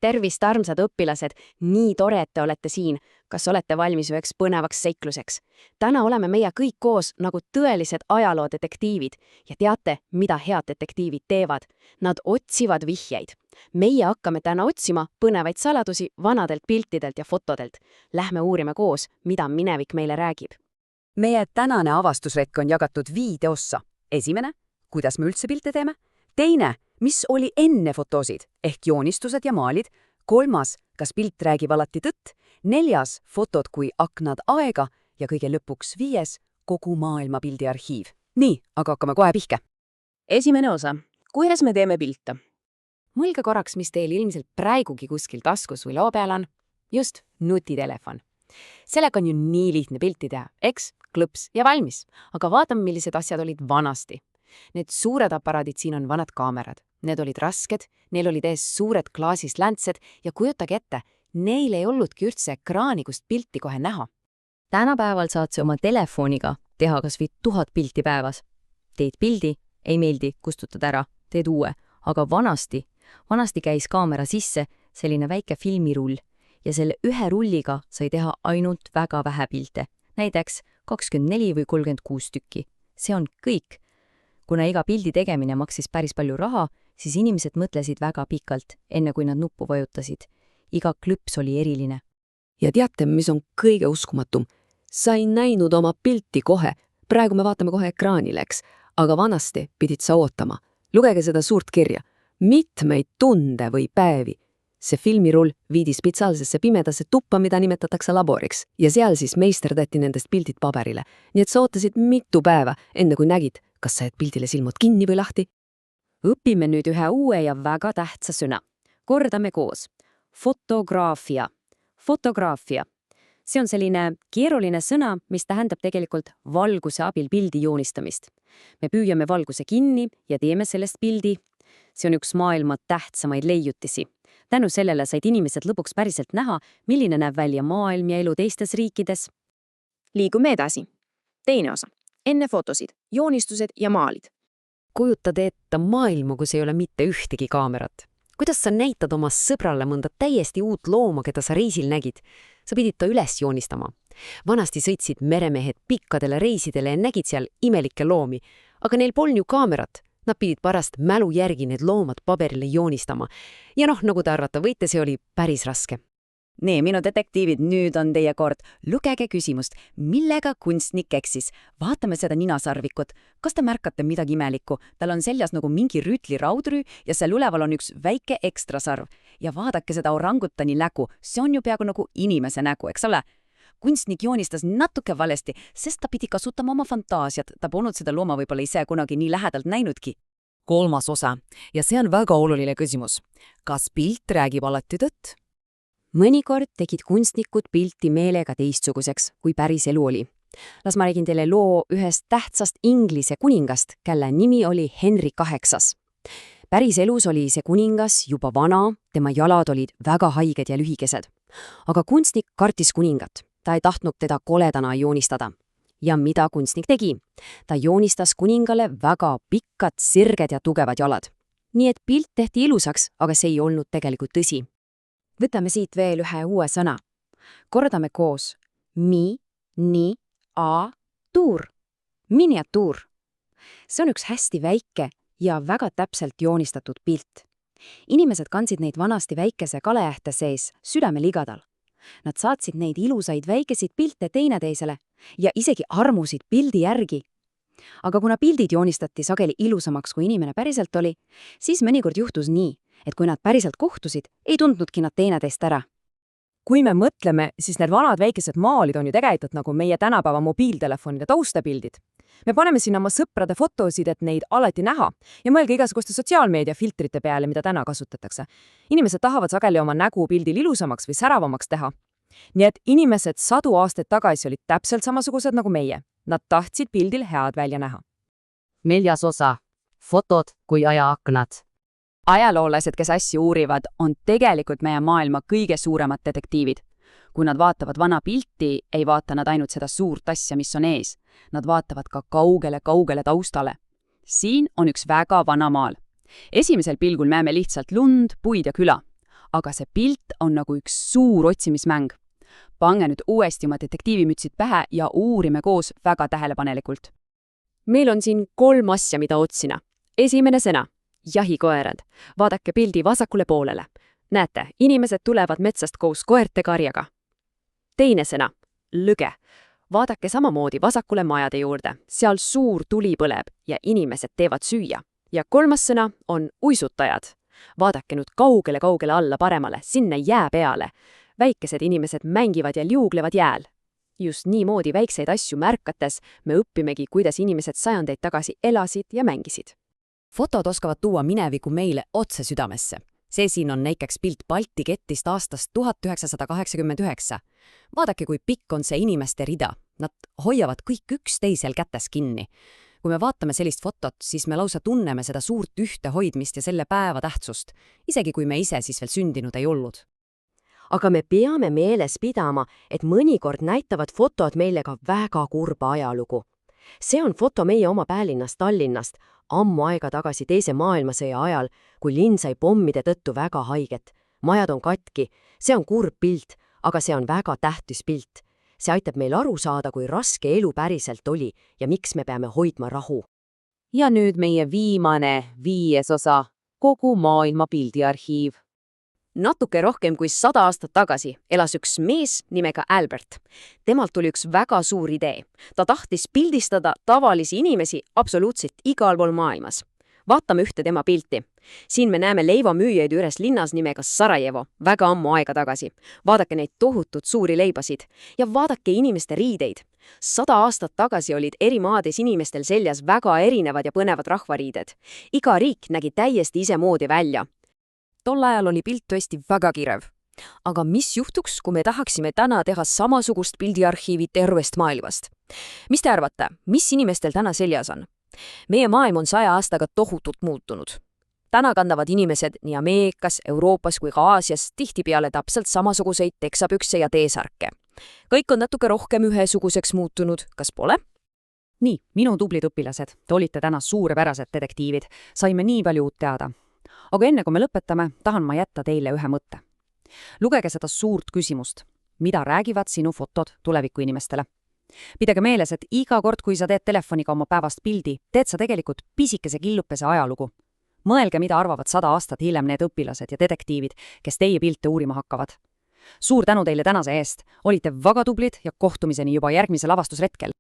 Tervist, armsad õpilased! Nii tore, et te olete siin. Kas olete valmis üheks põnevaks seikluseks? Täna oleme meie kõik koos nagu tõelised ajaloodetektiivid. Ja teate, mida head detektiivid teevad? Nad otsivad vihjeid. Meie hakkame täna otsima põnevaid saladusi vanadelt piltidelt ja fotodelt. Lähme uurime koos, mida minevik meile räägib. Meie tänane avastusretk on jagatud 5 ossa. Esimene, kuidas me üldse pilte teeme? Teine, mis oli enne fotosid ehk joonistused ja maalid? 3, kas pilt räägib alati tõtt? 4, fotod kui aknad aega ja kõige lõpuks 5, kogu maailma pildiarhiiv. Nii, aga hakkame kohe pihke. Esimene osa. Kuidas me teeme pilte? Mõelge korraks, mis teil ilmselt praegugi kuskil taskus või lao peal on. Just, nutitelefon. Sellega on ju nii lihtne pilti teha, eks? Klõps ja valmis. Aga vaatame, millised asjad olid vanasti. Need suured aparaadid siin on vanad kaamerad. Need olid rasked, neil olid ees suured klaasist läntsed ja kujutage ette, neil ei olnudki üldse ekraani, kust pilti kohe näha. Tänapäeval saad sa oma telefoniga teha kas või 1000 pilti päevas. Teed pildi, ei meeldi, kustutad ära, teed uue. Aga vanasti käis kaamera sisse selline väike filmirull ja selle ühe rulliga sai teha ainult väga vähe pilte. Näiteks 24 või 36 tükki. See on kõik. Kuna iga pildi tegemine maksis päris palju raha, siis inimesed mõtlesid väga pikalt, enne kui nad nuppu vajutasid. Iga klüps oli eriline. Ja teate, mis on kõige uskumatum? Sa ei näinud oma pilti kohe. Praegu me vaatame kohe ekraanile, eks? Aga vanasti pidid sa ootama. Lugege seda suurt kirja. Mitmeid tunde või päevi. See filmirull viidi spetsiaalsesse pimedasse tuppa, mida nimetatakse laboriks. Ja seal siis meisterdati nendest pildid paberile. Nii et sa ootasid mitu päeva, enne kui nägid, kas sa jääd pildile silmud kinni või lahti? Õpime nüüd ühe uue ja väga tähtsa sõna. Kordame koos. Fotograafia. Fotograafia. See on selline keeruline sõna, mis tähendab tegelikult valguse abil pildi joonistamist. Me püüame valguse kinni ja teeme sellest pildi. See on üks maailma tähtsamaid leiutisi. Tänu sellele said inimesed lõpuks päriselt näha, milline näeb välja maailm ja elu teistes riikides. Liigume edasi. Teine osa. Enne fotosid, joonistused ja maalid. Kujutad ette maailma, kus ei ole mitte ühtegi kaamerat. Kuidas sa näitad oma sõbrale mõnda täiesti uut looma, keda sa reisil nägid? Sa pidid ta üles joonistama. Vanasti sõitsid meremehed pikkadele reisidele ja nägid seal imelikke loomi, aga neil polnud ju kaamerat. Nad pidid pärast mälu järgi need loomad paberile joonistama. Ja nagu te arvata võite, see oli päris raske. Nii, minu detektiivid, nüüd on teie kord. Lugege küsimust, millega kunstnik eksis? Vaatame seda ninasarvikut. Kas te märkate midagi imelikku? Tal on seljas nagu mingi rüütli raudrüü ja seal üleval on üks väike ekstrasarv. Ja vaadake seda orangutani nägu. See on ju peaaegu nagu inimese nägu, eks ole? Kunstnik joonistas natuke valesti, sest ta pidi kasutama oma fantaasiat. Ta polnud seda looma võib-olla ise kunagi nii lähedalt näinudki. 3. osa. Ja see on väga oluline küsimus. Kas pilt räägib alati tõtt? Mõnikord tegid kunstnikud pilti meelega teistsuguseks, kui päris elu oli. Las ma räägin teile loo ühest tähtsast Inglise kuningast, kelle nimi oli Henry VIII. Päris elus oli see kuningas juba vana, tema jalad olid väga haiged ja lühikesed. Aga kunstnik kartis kuningat. Ta ei tahtnud teda koledana joonistada. Ja mida kunstnik tegi? Ta joonistas kuningale väga pikkad, sirged ja tugevad jalad. Nii et pilt tehti ilusaks, aga see ei olnud tegelikult tõsi. Võtame siit veel ühe uue sõna. Kordame koos. Miniatuur. Miniatuur. See on üks hästi väike ja väga täpselt joonistatud pilt. Inimesed kandsid neid vanasti väikese kaleähte sees südameligadal. Nad saatsid neid ilusaid väikesid pilte teineteisele ja isegi armusid pildi järgi. Aga kuna pildid joonistati sageli ilusamaks, kui inimene päriselt oli, siis mõnikord juhtus nii, et kui nad päriselt kohtusid, ei tundnudki nad teineteist ära. Kui me mõtleme, siis need vanad väikesed maalid on ju tegelikult nagu meie tänapäeva mobiiltelefonide taustapildid. Me paneme sinna oma sõprade fotosid, et neid alati näha ja mõelge igasuguste sotsiaalmeedia filtrite peale, mida täna kasutatakse. Inimesed tahavad sageli oma nägu pildil ilusamaks või säravamaks teha. Nii et inimesed 100 aastaid tagasi olid täpselt samasugused nagu meie. Nad tahtsid pildil head välja näha. 4. osa. Fotod kui ajaaknad. Ajaloolased, kes asju uurivad, on tegelikult meie maailma kõige suuremad detektiivid. Kui nad vaatavad vana pilti, ei vaata nad ainult seda suurt asja, mis on ees. Nad vaatavad ka kaugele taustale. Siin on üks väga vana maal. Esimesel pilgul näeme lihtsalt lund, puid ja küla. aga see pilt on nagu üks suur otsimismäng. Pange nüüd uuesti oma detektiivimütsid pähe ja uurime koos väga tähelepanelikult. Meil on siin 3 asja, mida otsida. Esimene sõna, jahikoerad. Vaadake pildi vasakule poolele. Näete, inimesed tulevad metsast koos koerte karjaga. Teine sõna, lõge. Vaadake samamoodi vasakule majade juurde. Seal suur tuli põleb ja inimesed teevad süüa. Ja 3. sõna on uisutajad. Vaadake nüüd kaugele alla paremale, sinna jää peale. Väikesed inimesed mängivad ja liuglevad jääl. Just niimoodi väikseid asju märkates me õppimegi, kuidas inimesed sajandeid tagasi elasid ja mängisid. Fotod oskavad tuua mineviku meile otse südamesse. See siin on näiteks pilt Balti kettist aastast 1989. Vaadake, kui pikk on see inimeste rida. Nad hoiavad kõik üksteisel kätes kinni. Kui me vaatame sellist fotot, siis me lausa tunneme seda suurt ühtehoidmist ja selle päeva tähtsust, isegi kui me ise siis veel sündinud ei olnud. Aga me peame meeles pidama, et mõnikord näitavad fotod meile ka väga kurba ajalugu. See on foto meie oma päälinnast Tallinnast, ammu aega tagasi Teise maailmasõja ajal, kui linn sai pommide tõttu väga haiget. Majad on katki, see on kurb pilt, aga see on väga tähtis pilt. See aitab meil aru saada, kui raske elu päriselt oli ja miks me peame hoidma rahu. Ja nüüd meie viimane 5. osa, kogu maailma pildiarhiiv. Natuke rohkem kui 100 aastat tagasi elas üks mees nimega Albert. Temalt tuli üks väga suur idee. Ta tahtis pildistada tavalisi inimesi absoluutselt igal pool maailmas. Vaatame ühte tema pilti. Siin me näeme leivamüüjaid ühes linnas nimega Sarajevo, väga ammu aega tagasi. Vaadake neid tohutut suuri leibasid ja vaadake inimeste riideid. 100 aastat tagasi olid eri maades inimestel seljas väga erinevad ja põnevad rahvariided. Iga riik nägi täiesti isemoodi välja. Tol ajal oli pilt tõesti väga kirev. Aga mis juhtuks, kui me tahaksime täna teha samasugust pildiarhiivi tervest maailmast? Mis te arvate, mis inimestel täna seljas on? Meie maailm on 100 aastaga tohutult muutunud. Täna kandavad inimesed nii Ameerikas, Euroopas kui ka Aasias tihtipeale täpselt samasuguseid teksapükse ja T-särke. Kõik on natuke rohkem ühesuguseks muutunud, kas pole? Nii, minu tublid õpilased, te olite täna suurepärased detektiivid, saime nii palju uut teada. Aga enne kui me lõpetame, tahan ma jätta teile ühe mõtte. Lugege seda suurt küsimust, mida räägivad sinu fotod tuleviku inimestele. Pidage meeles, et iga kord, kui sa teed telefoniga oma päevast pildi, teed sa tegelikult pisikese killukese ajalugu. Mõelge, mida arvavad 100 aastat hiljem need õpilased ja detektiivid, kes teie pilte uurima hakkavad. Suur tänu teile tänase eest, olite väga tublid ja kohtumiseni juba järgmisel lavastusretkel.